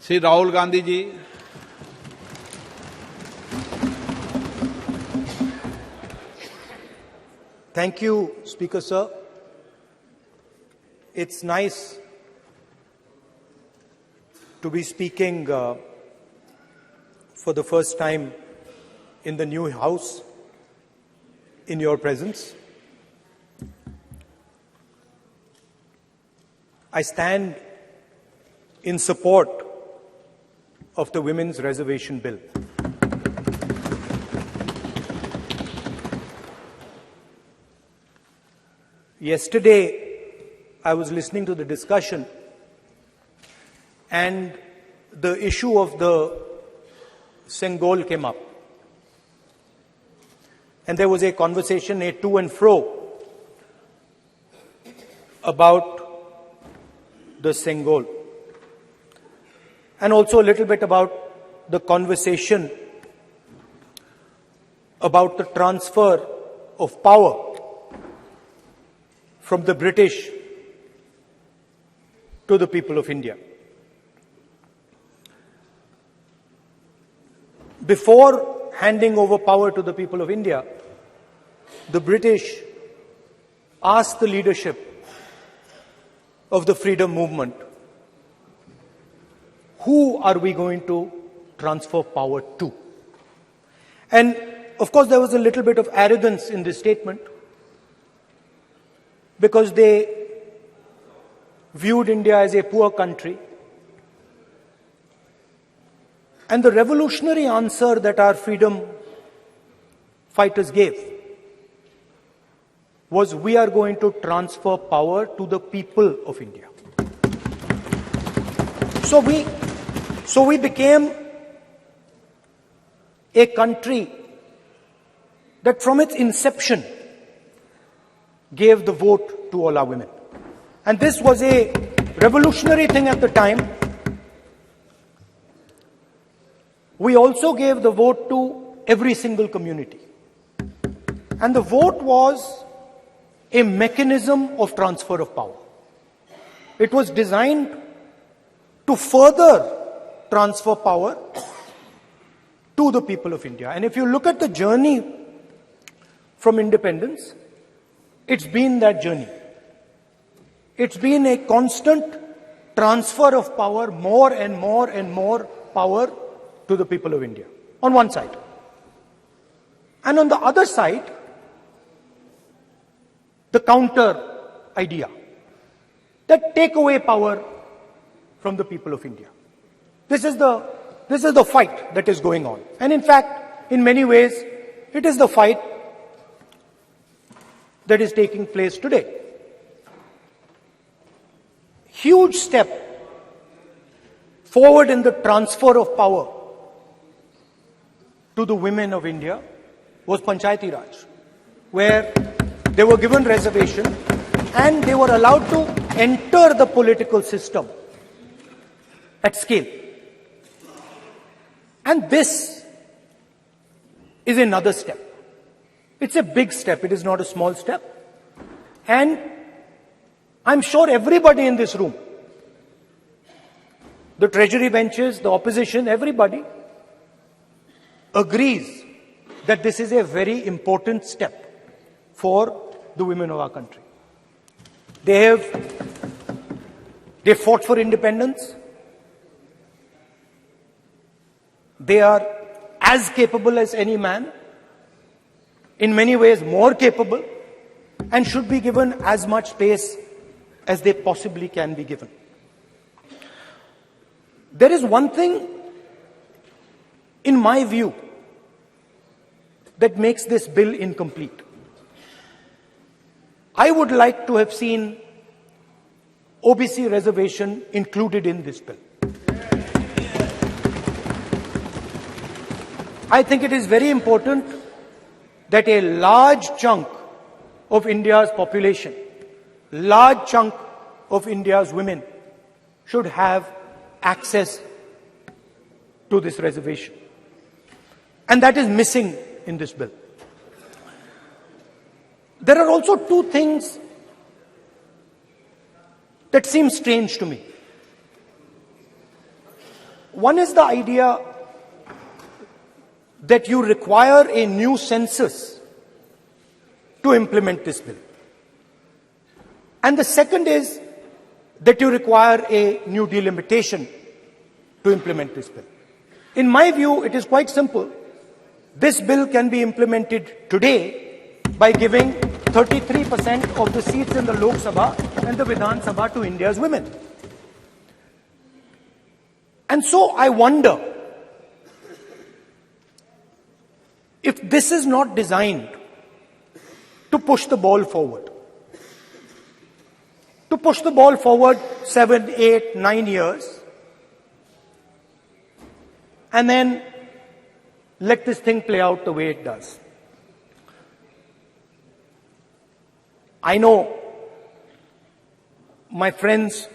Shri Rahul Gandhi ji. Thank you, Speaker Sir. It's nice to be speaking for the first time in the new House in your presence. I stand in support of the Women's Reservation Bill. Yesterday, I was listening to the discussion, and the issue of the Sengol came up. And there was a conversation, a to and fro, about the Sengol. And also a little bit about the conversation about the transfer of power from the British to the people of India. Before handing over power to the people of India, the British asked the leadership of the freedom movement, who are we going to transfer power to? And of course, there was a little bit of arrogance in this statement, because they viewed India as a poor country. And the revolutionary answer that our freedom fighters gave was, we are going to transfer power to the people of India. So we became a country that from its inception gave the vote to all our women. And this was a revolutionary thing at the time. We also gave the vote to every single community. And the vote was a mechanism of transfer of power. It was designed to further transfer power to the people of India. And if you look at the journey from independence, it's been that journey. It's been a constant transfer of power, more and more and more power to the people of India, on one side. And on the other side, the counter idea, that take away power from the people of India. This is the fight that is going on. And in fact, in many ways, it is the fight that is taking place today. Huge step forward in the transfer of power to the women of India was Panchayati Raj, where they were given reservation and they were allowed to enter the political system at scale. And this is another step. It's a big step. It is not a small step. And I'm sure everybody in this room, the treasury benches, the opposition, everybody agrees that this is a very important step for the women of our country. They fought for independence. They are as capable as any man, in many ways more capable, and should be given as much space as they possibly can be given. There is one thing, in my view, that makes this bill incomplete. I would like to have seen OBC reservation included in this bill. I think it is very important that a large chunk of India's population, large chunk of India's women should have access to this reservation. And that is missing in this bill. There are also two things that seem strange to me. One is the idea that you require a new census to implement this bill. And the second is that you require a new delimitation to implement this bill. In my view, it is quite simple. This bill can be implemented today by giving 33% of the seats in the Lok Sabha and the Vidhan Sabha to India's women. And so I wonder if this is not designed to push the ball forward. To push the ball forward 7, 8, 9 years, and then let this thing play out the way it does. I know my friends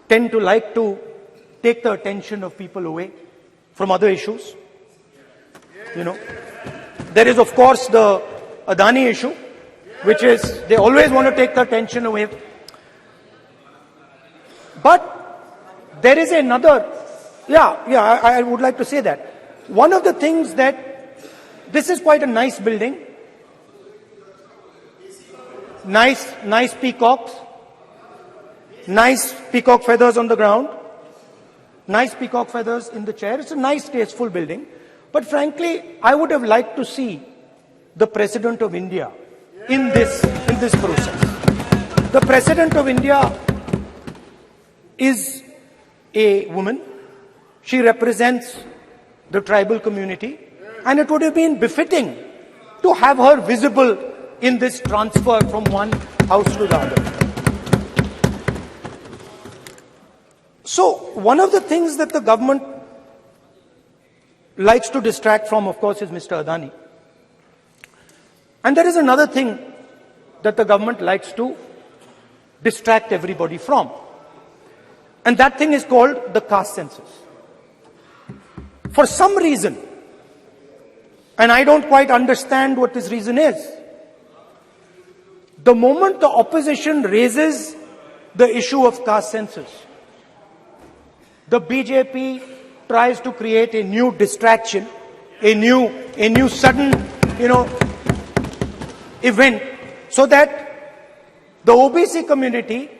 tend to like to take the attention of people away from other issues. You know, there is of course the Adani issue, which is they always want to take the attention away. But there is another, I would like to say that. One of the things that, this is quite a nice building. Nice peacocks. Nice peacock feathers on the ground. Nice peacock feathers in the chair. It's a nice, tasteful building. But frankly, I would have liked to see the President of India in this process. The President of India is a woman. She represents the tribal community, and it would have been befitting to have her visible in this transfer from one house to the other. So, one of the things that the government likes to distract from, of course, is Mr. Adani. And there is another thing that the government likes to distract everybody from. And that thing is called the caste census. For some reason, and I don't quite understand what this reason is, the moment the opposition raises the issue of caste census, the BJP tries to create a new distraction, a new sudden, event, so that the OBC community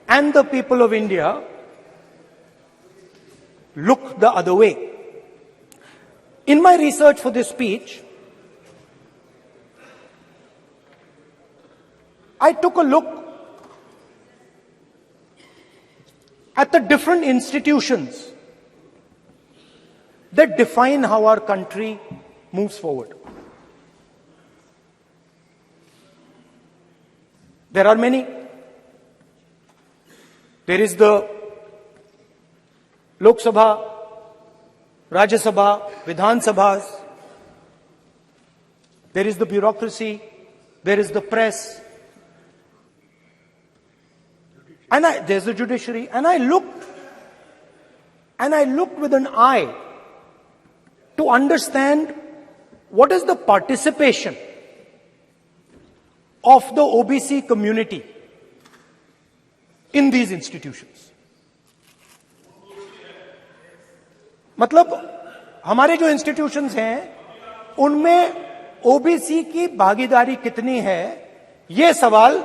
and the people of India look the other way. In my research for this speech, I took a look at the different institutions that define how our country moves forward. There are many. There is the Lok Sabha, Rajya Sabha, Vidhan Sabhas. There is the bureaucracy. There is the press. And there's the judiciary. And I looked with an eye to understand what is the participation of the OBC community in these institutions. मतलब हमारे जो institutions हैं उनमें OBC की भागीदारी कितनी है, ये सवाल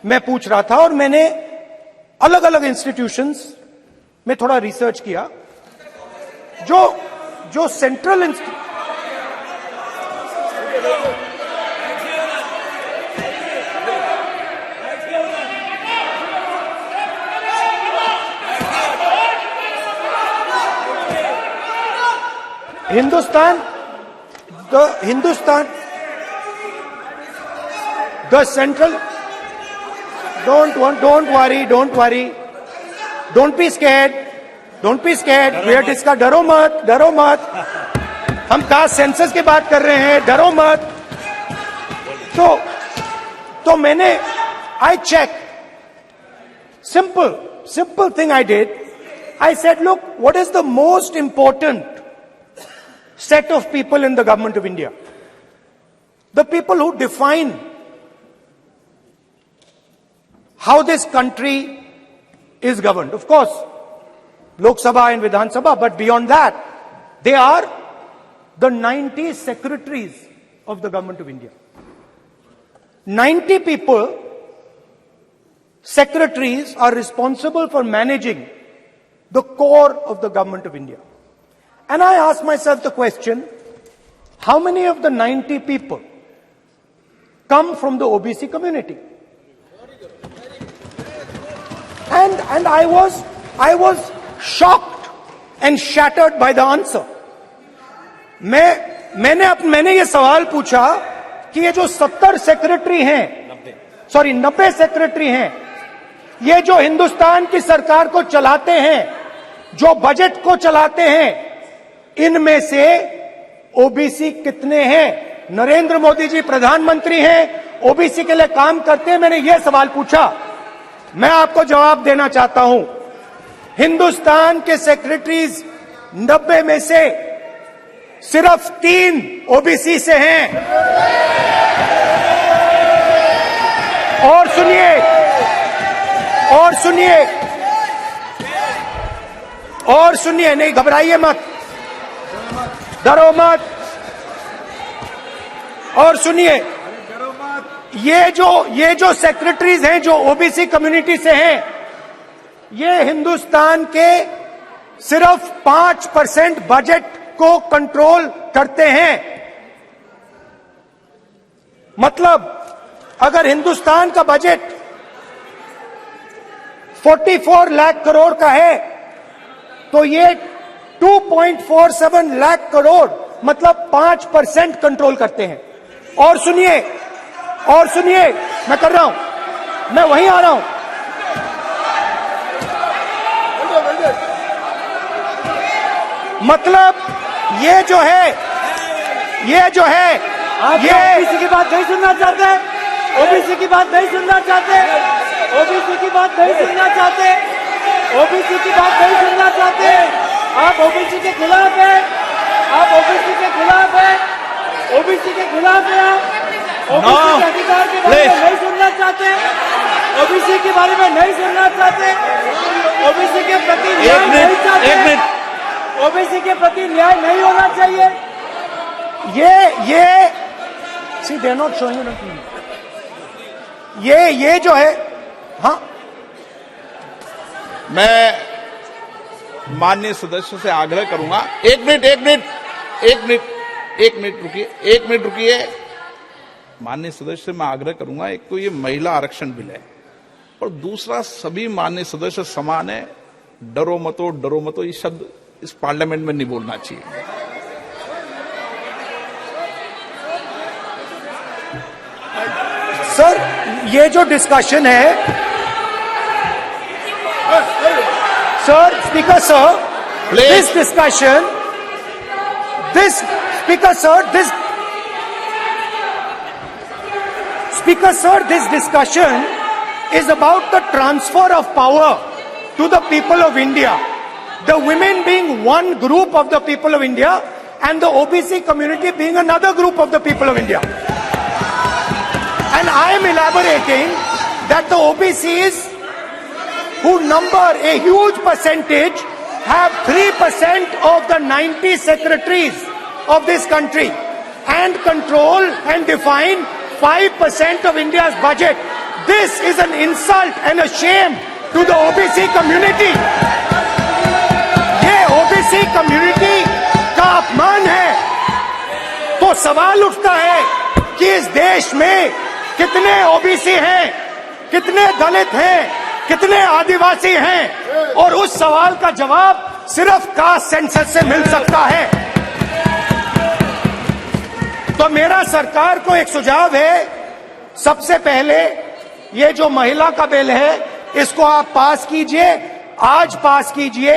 मैं पूछ रहा था और मैंने अलग अलग इंस्टीट्यूशंस में थोड़ा रिसर्च किया. जो central the central, don't worry, don't be scared, we are discussing, डरो मत, हम कास्ट सेंसस की बात कर रहे हैं, डरो मत. तो मैंने, I checked, simple thing I did. I said, look, what is the most important set of people in the government of India? The people who define how this country is governed. Of course, Lok Sabha and Vidhan Sabha, but beyond that, they are the 90 secretaries of the government of India. 90 people, secretaries, are responsible for managing the core of the government of India. And I ask myself the question, how many of the 90 people come from the OBC community? And I was shocked and shattered by the answer. मैंने ये सवाल पूछा कि ये जो 70 secretary हैं, 90 secretary हैं, ये जो हिंदुस्तान की सरकार को चलाते हैं, जो बजट को चलाते हैं, इनमें से ओबीसी कितने हैं? नरेंद्र मोदी जी प्रधानमंत्री हैं, ओबीसी के लिए काम करते हैं। मैंने ये सवाल पूछा। मैं आपको जवाब देना चाहता हूं, हिंदुस्तान के सेक्रेटरीज 90 में से सिर्फ 3 ओबीसी से हैं। और सुनिए, नहीं घबराइए मत, डरो मत। और सुनिए, ये जो सेक्रेटरीज हैं जो ओबीसी कम्युनिटी से हैं, ये हिंदुस्तान के सिर्फ 5% बजट को कंट्रोल करते हैं। मतलब अगर हिंदुस्तान का बजट 44 लाख करोड़ का है, तो ये 2.47 लाख करोड़ मतलब 5% कंट्रोल करते हैं। और सुनिए, मैं कर रहा हूं, मैं वहीं आ रहा हूं। मतलब ये जो है आप ओबीसी की बात नहीं सुनना चाहते, ओबीसी की बात नहीं सुनना चाहते, ओबीसी की बात नहीं सुनना चाहते, ओबीसी की बात नहीं सुनना चाहते। आप ओबीसी के खिलाफ है, आप ओबीसी के खिलाफ है, ओबीसी के खिलाफ है। आप ओबीसी के अधिकार के बारे में नहीं सुनना चाहते, ओबीसी के बारे में नहीं सुनना चाहते, ओबीसी के प्रति न्याय नहीं चाहते, ओबीसी के प्रति न्याय नहीं होना चाहिए। ये सी दे नॉट शोइंग ये जो है, हाँ, मैं माननीय सदस्यों से आग्रह करूंगा, एक मिनट रुकिए। माननीय सदस्य से मैं आग्रह करूंगा, एक तो ये महिला आरक्षण बिल है, और दूसरा सभी माननीय सदस्य समान है। डरो मतो ये शब्द इस पार्लियामेंट में नहीं बोलना चाहिए। सर, ये जो डिस्कशन है, sir, speaker sir, this discussion, this discussion is about the transfer of power to the people of India. The women being one group of the people of India and the OBC community being another group of the people of India. And I am elaborating that the OBCs, who number a huge percentage, have 3% of the 90 secretaries of this country and control and define 5% of India's budget. This is an insult and a shame to the OBC community. ये OBC community का अपमान है। तो सवाल उठता है कि इस देश में कितने ओबीसी हैं, कितने दलित हैं, कितने आदिवासी हैं, और उस सवाल का जवाब सिर्फ कास्ट सेंसस से मिल सकता है। तो मेरा सरकार को एक सुझाव है, सबसे पहले ये जो महिला का बिल है, इसको आप पास कीजिए, आज पास कीजिए,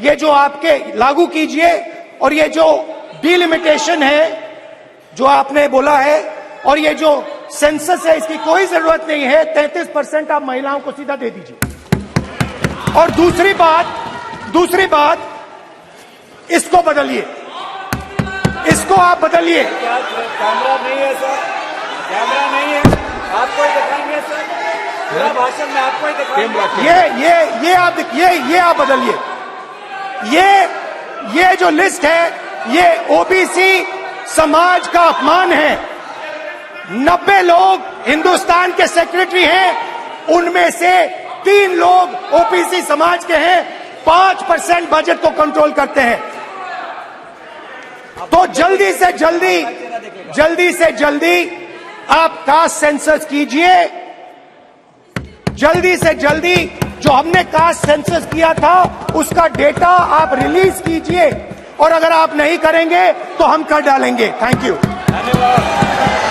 ये जो आपके लागू कीजिए, और ये जो डिलिमिटेशन है जो आपने बोला है, और ये जो सेंसस है, इसकी कोई जरूरत नहीं है। 33% आप महिलाओं को सीधा दे दीजिए। और दूसरी बात, इसको बदलिए, इसको आप बदलिए। कैमरा नहीं है सर, कैमरा नहीं है, आपको दिखाएंगे सर। पूरा भाषण में आपको ही कैमरा दिखाएंगे। ये आप बदलिए। ये जो लिस्ट है, ये ओबीसी समाज का अपमान है। 90 लोग हिंदुस्तान के सेक्रेटरी हैं, उनमें से 3 लोग ओबीसी समाज के हैं, 5% बजट को कंट्रोल करते हैं। तो जल्दी से जल्दी आप कास्ट सेंसस कीजिए, जल्दी से जल्दी जो हमने कास्ट सेंसस किया था उसका डेटा आप रिलीज कीजिए, और अगर आप नहीं करेंगे तो हम कर डालेंगे। Thank you. धन्यवाद।